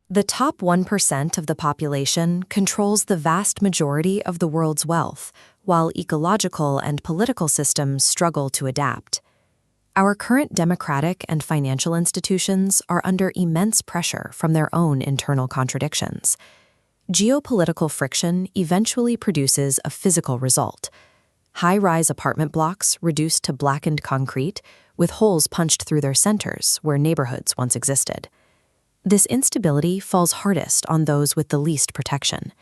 The top 1% of the population controls the vast majority of the world's wealth, while ecological and political systems struggle to adapt. Our current democratic and financial institutions are under immense pressure from their own internal contradictions. Geopolitical friction eventually produces a physical result. High-rise apartment blocks reduced to blackened concrete, with holes punched through their centers where neighborhoods once existed. This instability falls hardest on those with the least protection.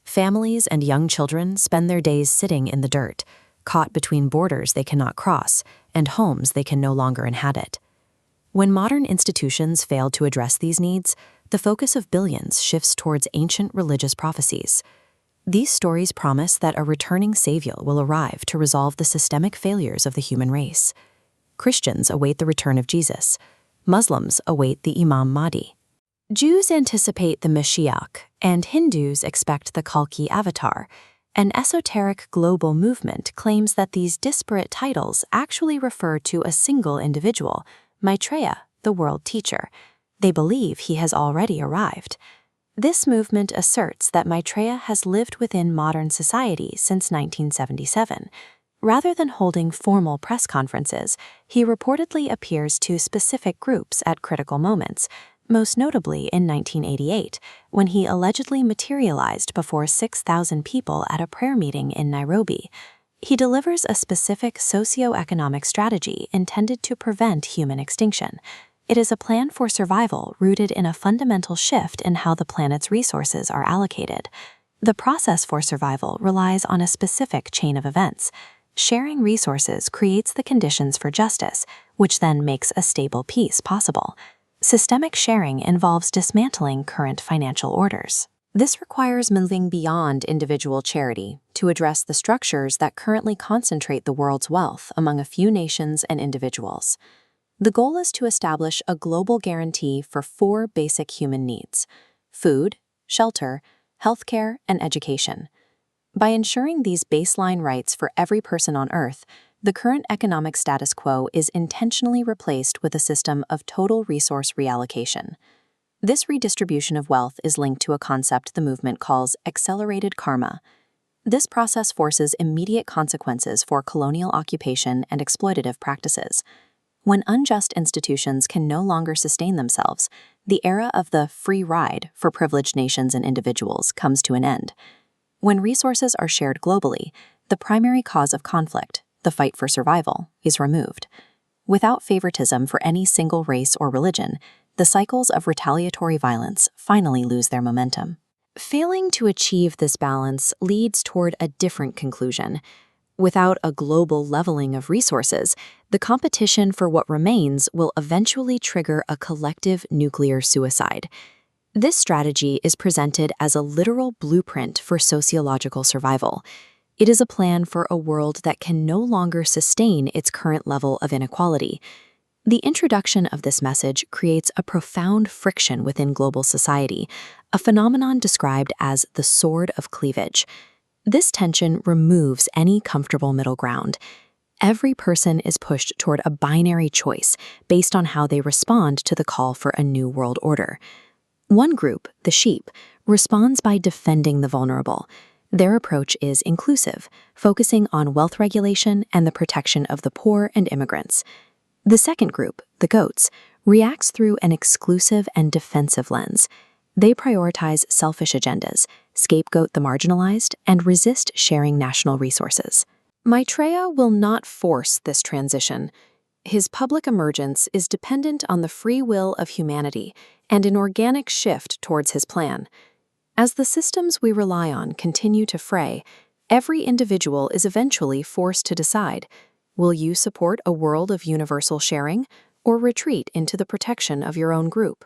Families and young children spend their days sitting in the dirt, caught between borders they cannot cross and homes they can no longer inhabit. When modern institutions fail to address these needs, the focus of billions shifts towards ancient religious prophecies. These stories promise that a returning savior will arrive to resolve the systemic failures of the human race. Christians await the return of Jesus. Muslims await the Imam Mahdi. Jews anticipate the Mashiach, and Hindus expect the Kalki avatar. An esoteric global movement claims that these disparate titles actually refer to a single individual, Maitreya, the world teacher. They believe he has already arrived. This movement asserts that Maitreya has lived within modern society since 1977. Rather than holding formal press conferences, he reportedly appears to specific groups at critical moments, most notably in 1988, when he allegedly materialized before 6,000 people at a prayer meeting in Nairobi. He delivers a specific socio-economic strategy intended to prevent human extinction. It is a plan for survival rooted in a fundamental shift in how the planet's resources are allocated. The process for survival relies on a specific chain of events. Sharing resources creates the conditions for justice, which then makes a stable peace possible. Systemic sharing involves dismantling current financial orders. This requires moving beyond individual charity to address the structures that currently concentrate the world's wealth among a few nations and individuals. The goal is to establish a global guarantee for 4 basic human needs: food, shelter, healthcare, and education. By ensuring these baseline rights for every person on Earth, the current economic status quo is intentionally replaced with a system of total resource reallocation. This redistribution of wealth is linked to a concept the movement calls accelerated karma. This process forces immediate consequences for colonial occupation and exploitative practices. When unjust institutions can no longer sustain themselves, the era of the free ride for privileged nations and individuals comes to an end. When resources are shared globally, the primary cause of conflict, the fight for survival, is removed. Without favoritism for any single race or religion, the cycles of retaliatory violence finally lose their momentum. Failing to achieve this balance leads toward a different conclusion. Without a global leveling of resources, the competition for what remains will eventually trigger a collective nuclear suicide. This strategy is presented as a literal blueprint for sociological survival. It is a plan for a world that can no longer sustain its current level of inequality. The introduction of this message creates a profound friction within global society, a phenomenon described as the sword of cleavage. This tension removes any comfortable middle ground. Every person is pushed toward a binary choice based on how they respond to the call for a new world order. One group, the sheep, responds by defending the vulnerable. Their approach is inclusive, focusing on wealth regulation and the protection of the poor and immigrants. The second group, the goats, reacts through an exclusive and defensive lens. They prioritize selfish agendas, scapegoat the marginalized, and resist sharing national resources. Maitreya will not force this transition. His public emergence is dependent on the free will of humanity and an organic shift towards his plan. As the systems we rely on continue to fray, every individual is eventually forced to decide: will you support a world of universal sharing or retreat into the protection of your own group?